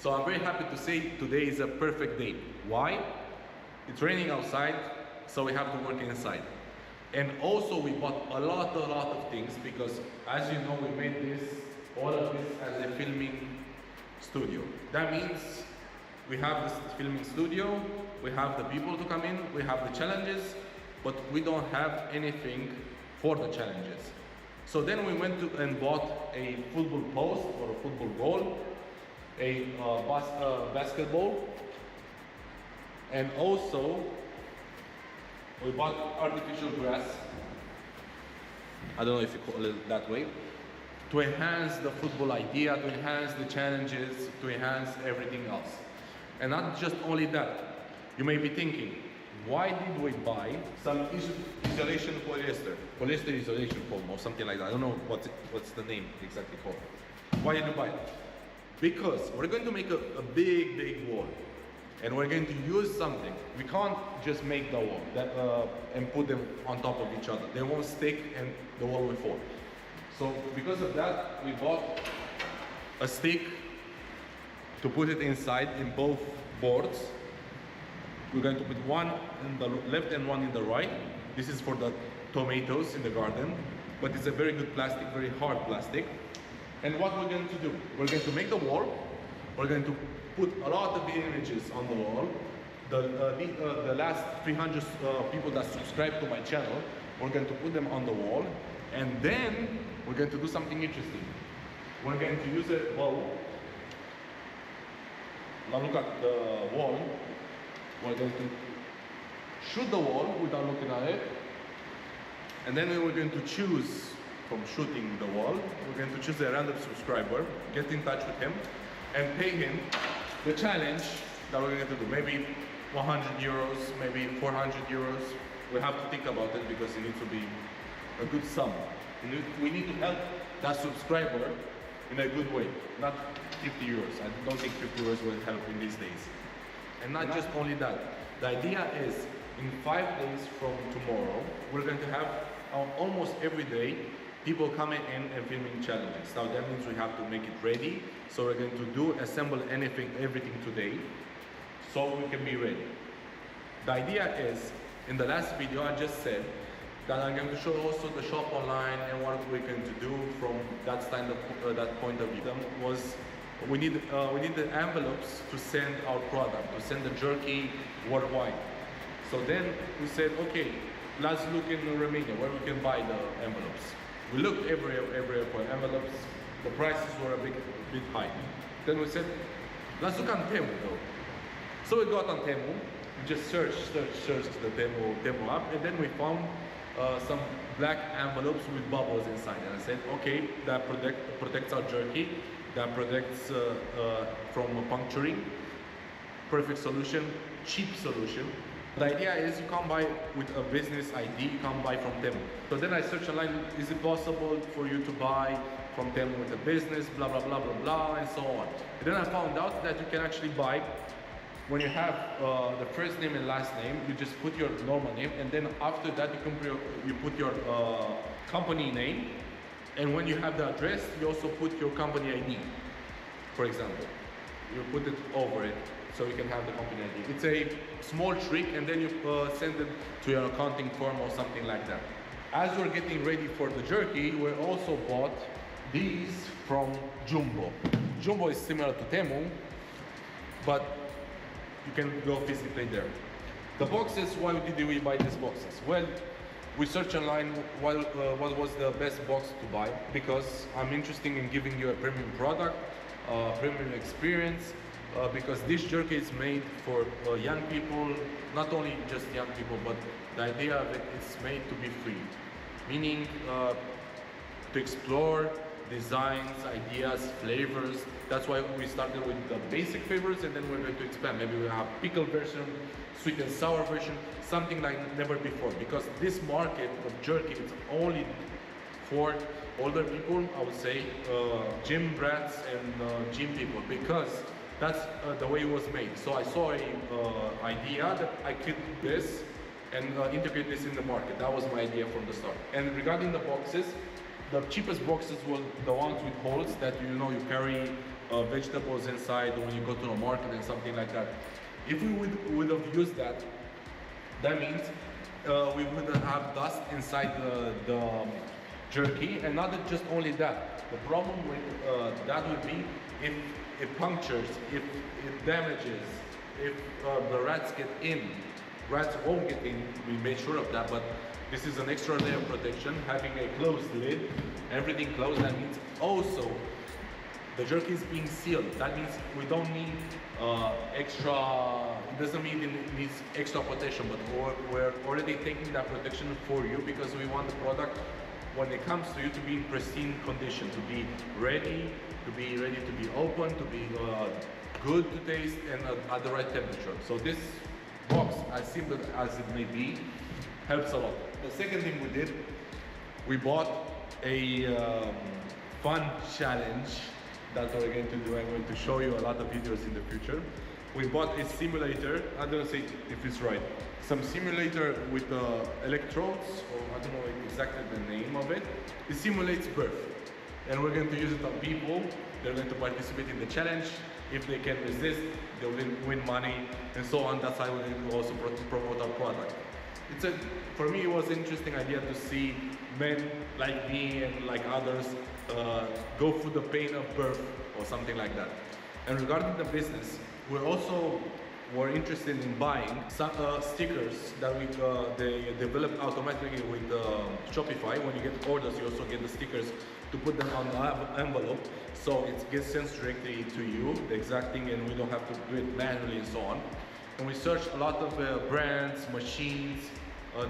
So I'm very happy to say today is a perfect day. Why? It's raining outside, so we have to work inside. And also we bought a lot of things because, as you know, we made all of this as a filming studio. That means we have this filming studio, we have the people to come in, we have the challenges, but we don't have anything for the challenges. So then we went to and bought a football post or a football goal, a basketball, and also we bought artificial grass. I don't know if you call it that way, to enhance the football idea, to enhance the challenges, to enhance everything else. And not just only that, you may be thinking, why did we buy some isolation polyester isolation foam or something like that? I don't know what's the name exactly called. Why did you buy it? Because we're going to make a big wall, and we're going to use something. We can't just make the wall and put them on top of each other. They won't stick and the wall will fall. So because of that, we bought a stick to put it inside in both boards. We're going to put one in the left and one in the right. This is for the tomatoes in the garden, but it's a very good plastic, very hard plastic. And what we're going to do, we're going to make the wall. We're going to put a lot of the images on the wall. The last 300 people that subscribe to my channel, we're going to put them on the wall. And then we're going to do something interesting. We're going to use a bow. Now look at the wall. We're going to shoot the wall without looking at it. And then we're going to choose from shooting the wall. We're going to choose a random subscriber, get in touch with him, and pay him the challenge that we're going to do. Maybe 100 euros, maybe 400 euros. We have to think about it because it needs to be a good sum. We need to help that subscriber in a good way, not 50 euros. I don't think 50 euros will help in these days. And not just only that, the idea is in 5 days from tomorrow, we're going to have almost every day people coming in and filming challenges. Now that means we have to make it ready. So we're going to assemble everything today so we can be ready. The idea is, in the last video I just said that I'm going to show also the shop online and what we're going to do from that point of view. Was we need the envelopes to send our product, to send the jerky worldwide. So then we said, okay, let's look in Romania where we can buy the envelopes. We looked everywhere for envelopes. The prices were a bit high. Then we said, let's look on Temu though. So we got on Temu, we just searched the Temu app, and then we found some black envelopes with bubbles inside. And I said, okay, that protects our jerky, that protects from puncturing. Perfect solution, cheap solution. The idea is you can't buy with a business ID, you can't buy from Temu. So then I searched online, is it possible for you to buy from Temu with a business, blah, blah, blah, blah, blah, and so on. And then I found out that you can actually buy, when you have the first name and last name, you just put your normal name, and then after that you put your company name, and when you have the address, you also put your company ID, for example. You put it over it, so you can have the company ID. It's a small trick, and then you send it to your accounting firm or something like that. As we're getting ready for the jerky, we also bought these from Jumbo. Jumbo is similar to Temu, but you can go physically there. The boxes, why did we buy these boxes? Well, we searched online what was the best box to buy, because I'm interested in giving you a premium product, premium experience, because this jerky is made for young people, not only just young people, but the idea of it is made to be free, meaning to explore designs, ideas, flavors. That's why we started with the basic flavors, and then we're going to expand. Maybe we have pickle version, sweet and sour version, something like never before, because this market of jerky is only for older people, I would say, gym brats and gym people, because that's the way it was made. So I saw an idea that I could do this and integrate this in the market. That was my idea from the start. And regarding the boxes, the cheapest boxes were the ones with holes that you carry vegetables inside when you go to the market and something like that. If we would have used that, that means we would have dust inside the jerky, and not just only that. The problem with that would be if it punctures, if it damages, if the rats get in. Rats won't get in, we made sure of that, but this is an extra layer of protection, having a closed lid, everything closed. That means also the jerky is being sealed. That means we don't need extra, it doesn't mean it needs extra protection, but we're already taking that protection for you because we want the product, when it comes to you, to be in pristine condition, to be ready to be open, to be good to taste, and at the right temperature. So this box, as simple as it may be, helps a lot. The second thing we did, we bought a fun challenge that we're going to do. I'm going to show you a lot of videos in the future. We bought a simulator, I don't know if it's right, some simulator with electrodes, or I don't know exactly the name of it. It simulates birth, and we're going to use it on people. They're going to participate in the challenge. If they can resist, they'll win money, and so on. That's how we're going to also promote our product. For me, it was an interesting idea to see men like me and like others go through the pain of birth or something like that. And regarding the business, we're interested in buying some stickers that they developed automatically with Shopify. When you get orders, you also get the stickers to put them on the envelope, so it gets sent directly to you, the exact thing, and we don't have to do it manually and so on. And we searched a lot of brands, machines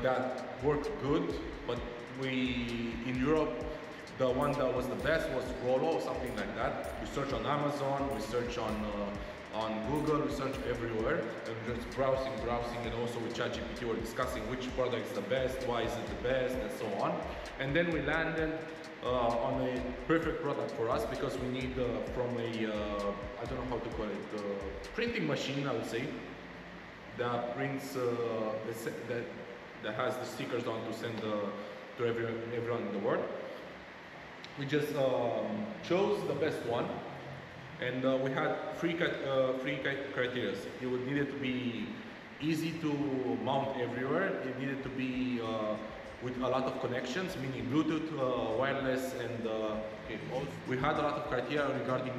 that work good, but in Europe, the one that was the best was Rollo or something like that. We searched on Amazon, we searched on Google, we searched everywhere, and just browsing, and also with ChatGPT we're discussing which product is the best, why is it the best, and so on. And then we landed on a perfect product for us, because we need from a, I don't know how to call it, printing machine, I would say, that prints, that has the stickers on to send to everyone in the world. We just chose the best one, and we had three criteria. It would need it to be easy to mount everywhere. It needed to be with a lot of connections, meaning Bluetooth, wireless, and cables. We had a lot of criteria regarding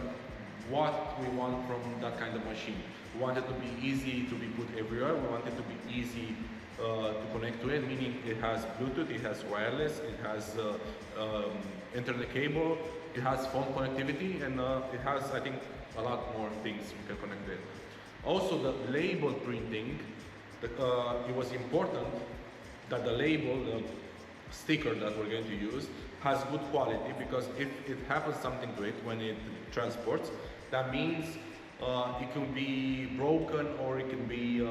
what we want from that kind of machine. We wanted it to be easy to be put everywhere. We wanted it to be easy to connect to it, meaning it has Bluetooth, it has wireless, it has internet cable, it has phone connectivity, and it has, I think, a lot more things we can connect to it. Also, the label printing, it was important that the label, the sticker that we're going to use, has good quality, because if it happens something to it when it transports, that means it can be broken, or it can be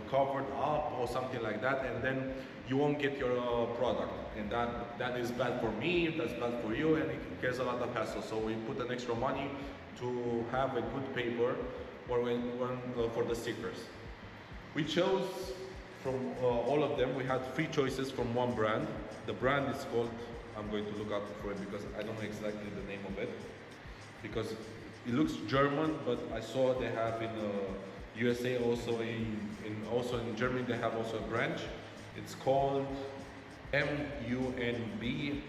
covered up or something like that, and then you won't get your product, and that is bad for me, that's bad for you, and it gets a lot of hassle. So we put an extra money to have a good paper for the stickers. We chose from all of them. We had 3 choices from one brand. The brand is called, I'm going to look up for it because I don't know exactly the name of it, because it looks German, but I saw they have in USA, also in Germany they have also a branch. It's called MUNBIYN,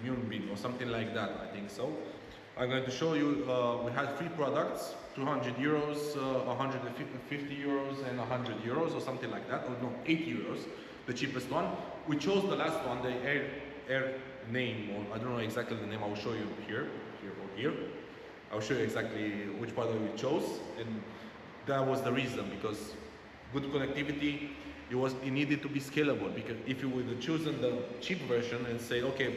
Munbin or something like that, I think so. I'm going to show you, we had 3 products, 200 euros, 150 euros, and 100 euros or something like that, or no, 80 euros, the cheapest one. We chose the last one, the air name, or I don't know exactly the name. I will show you here. I'll show you exactly which product we chose, and that was the reason, because good connectivity, it needed to be scalable, because if you would have chosen the cheap version and say, okay,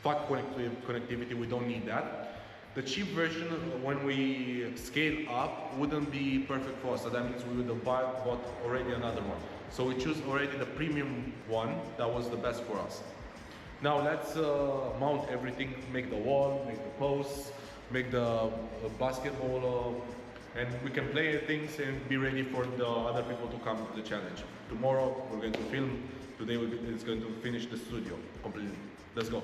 fuck connectivity, we don't need that, the cheap version, when we scale up, wouldn't be perfect for us. So that means we would have bought already another one. So we choose already the premium one that was the best for us. Now let's mount everything, make the wall, make the posts, make the basketball, and we can play things and be ready for the other people to come to the challenge. Tomorrow we're going to film, today it's going to finish the studio completely. Let's go.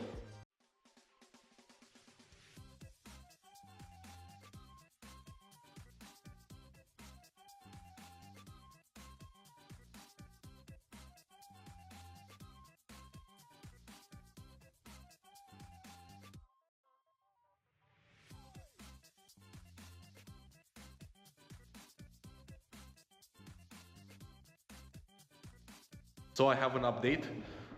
So I have an update.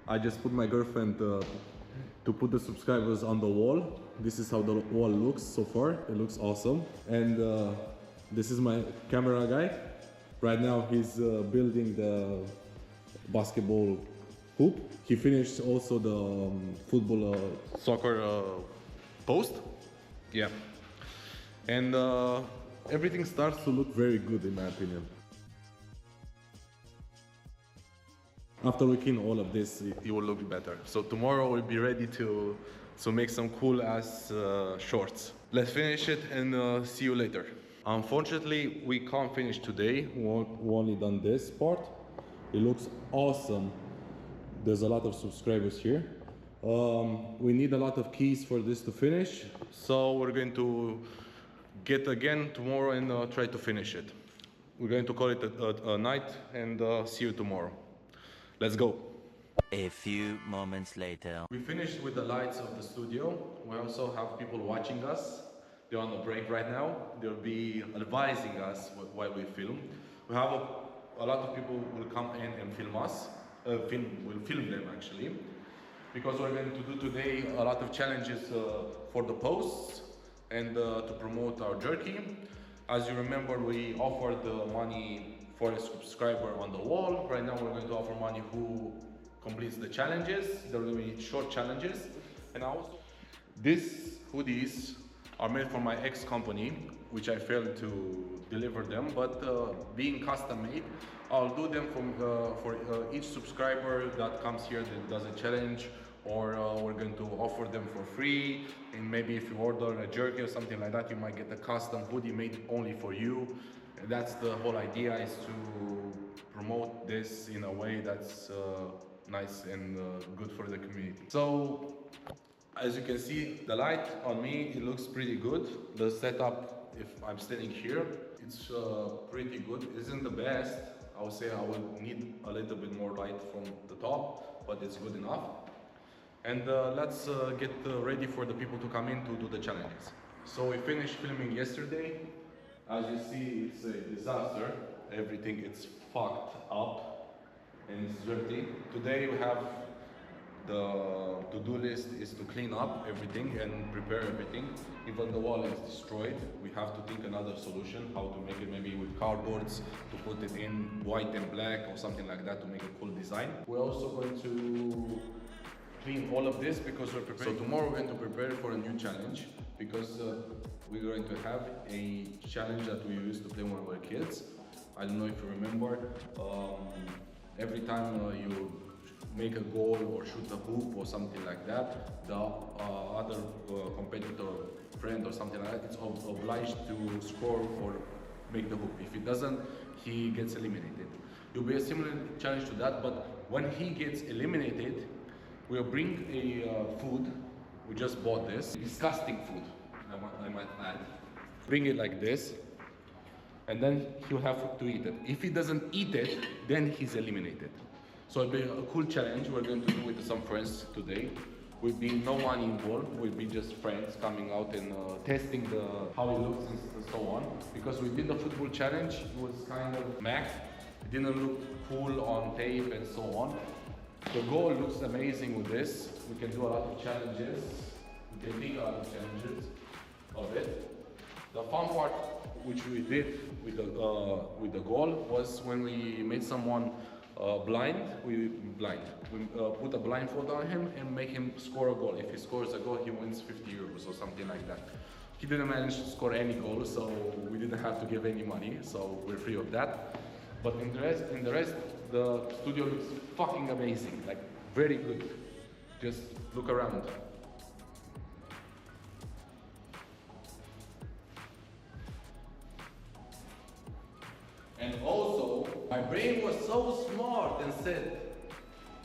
I just put my girlfriend to put the subscribers on the wall. This is how the wall looks so far. It looks awesome. And this is my camera guy. Right now he's building the basketball hoop. He finished also the football soccer post. Yeah. And everything starts to look very good in my opinion. After we clean all of this, it will look better. So tomorrow we'll be ready to make some cool ass shorts. Let's finish it and see you later. Unfortunately, we can't finish today. We only done this part. It looks awesome. There's a lot of subscribers here. We need a lot of keys for this to finish. So we're going to get again tomorrow and try to finish it. We're going to call it a night and see you tomorrow. Let's go. A few moments later. We finished with the lights of the studio. We also have people watching us. They're on a break right now. They'll be advising us while we film. We have a lot of people will come in and film us. We'll film them actually. Because we're going to do today a lot of challenges for the posts and to promote our jerky. As you remember, we offered the money for a subscriber on the wall. Right now we're going to offer money who completes the challenges. There will be short challenges. And also, these hoodies are made for my ex-company, which I failed to deliver them, but being custom made, I'll do them for each subscriber that comes here that does a challenge, or we're going to offer them for free. And maybe if you order a jerky or something like that, you might get a custom hoodie made only for you. And that's the whole idea, is to promote this in a way that's nice and good for the community. So, as you can see, the light on me, it looks pretty good. The setup, if I'm standing here, it's pretty good. It isn't the best. I would say I will need a little bit more light from the top, but it's good enough. And let's get ready for the people to come in to do the challenges. So we finished filming yesterday. As you see, it's a disaster. Everything is fucked up and it's dirty. Today we have the to-do list is to clean up everything and prepare everything. Even the wall is destroyed. We have to think another solution, how to make it maybe with cardboards, to put it in white and black or something like that to make a cool design. We're also going to clean all of this because we're preparing. So tomorrow we're going to prepare for a new challenge, because we're going to have a challenge that we used to play when we were kids. I don't know if you remember, every time you make a goal or shoot a hoop or something like that, the other competitor, friend or something like that, is obliged to score or make the hoop. If he doesn't, he gets eliminated. It will be a similar challenge to that, but when he gets eliminated, we'll bring a food. We just bought this disgusting food, I might add. Bring it like this, and then he'll have to eat it. If he doesn't eat it, then he's eliminated. So it'll be a cool challenge we're going to do with some friends today. Will be no money involved. Will be just friends coming out and testing how it looks and so on. Because we did the football challenge, it was kind of meh. It didn't look cool on tape and so on. The goal looks amazing with this. We can do a lot of challenges. We can take a lot of challenges of it. The fun part which we did with the goal was when we made someone blind. We put a blindfold on him and make him score a goal. If he scores a goal, he wins 50 euros or something like that. He didn't manage to score any goals, so we didn't have to give any money, so we're free of that. But in the rest, the studio looks fucking amazing, like very good. Just look around. And also, my brain was so smart and said,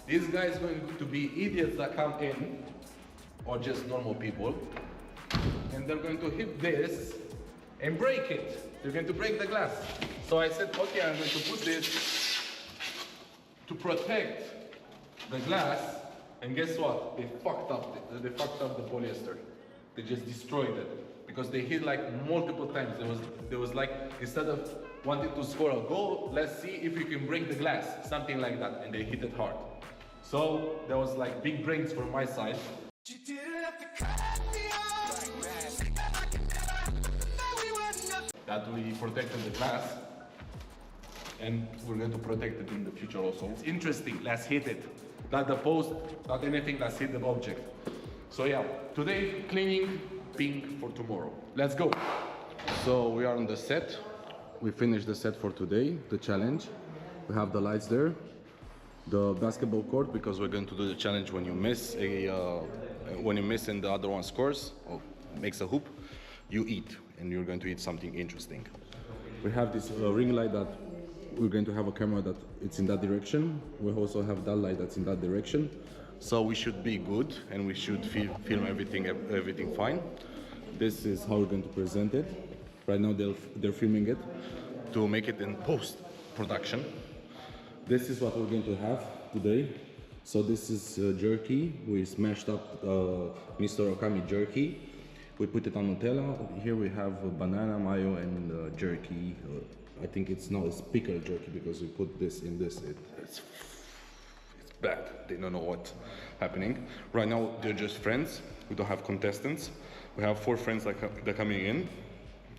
this guy is going to be idiots that come in or just normal people, and they're going to hit this and break it. They're going to break the glass. So I said, okay, I'm going to put this to protect the glass, and guess what? They fucked up. They fucked up the polyester. They just destroyed it because they hit like multiple times. There was like, instead of wanting to score a goal, let's see if you can break the glass, something like that, and they hit it hard. So there was like big brains from my side. That we protected the glass, and we're going to protect it in the future also. It's interesting, let's hit it. Not the post, not anything, let's hit the object. So yeah, today cleaning, pink for tomorrow. Let's go. So we are on the set. We finished the set for today, the challenge. We have the lights there. The basketball court, because we're going to do the challenge when you miss and the other one scores or makes a hoop, you eat, and you're going to eat something interesting. We have this ring light that we're going to have a camera that it's in that direction. We also have that light that's in that direction. So we should be good, and we should film everything fine. This is how we're going to present it. Right now they're filming it to make it in post-production. This is what we're going to have today. So this is jerky. We smashed up Mr. Okami jerky. We put it on Nutella. Here we have banana, mayo, and jerky. I think it's pickled jerky because we put this in this. It's bad. They don't know what's happening. Right now they're just friends. We don't have contestants. We have 4 friends that are coming in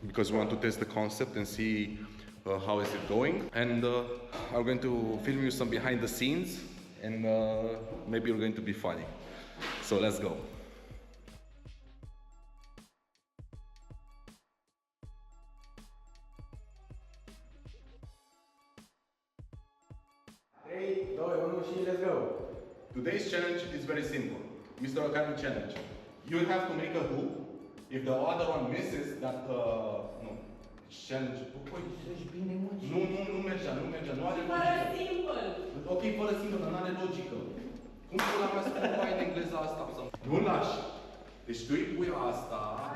because we want to test the concept and see how is it going. And I'm going to film you some behind the scenes, and maybe we're going to be funny. So let's go. Let's go. Today's challenge is very simple. Mr. Okami challenge. You have to make a hoop. If the other one misses, that no. Challenge. Nu mergea, nu are logică. Ok, fără simple, dar nu are logică. Cum pula mea să nu ai în engleza asta? Nu lași. Deci tu îi pui asta.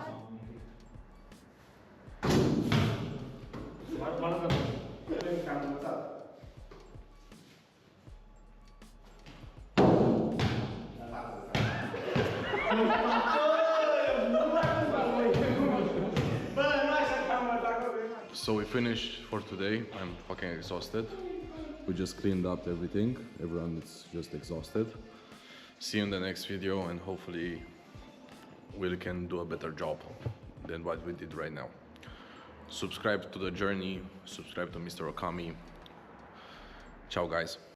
So we finished for today. I'm fucking exhausted. We just cleaned up everything. Everyone is just exhausted. See you in the next video, and hopefully we can do a better job than what we did right now. Subscribe to the journey, subscribe to Mr. Okami. Ciao guys.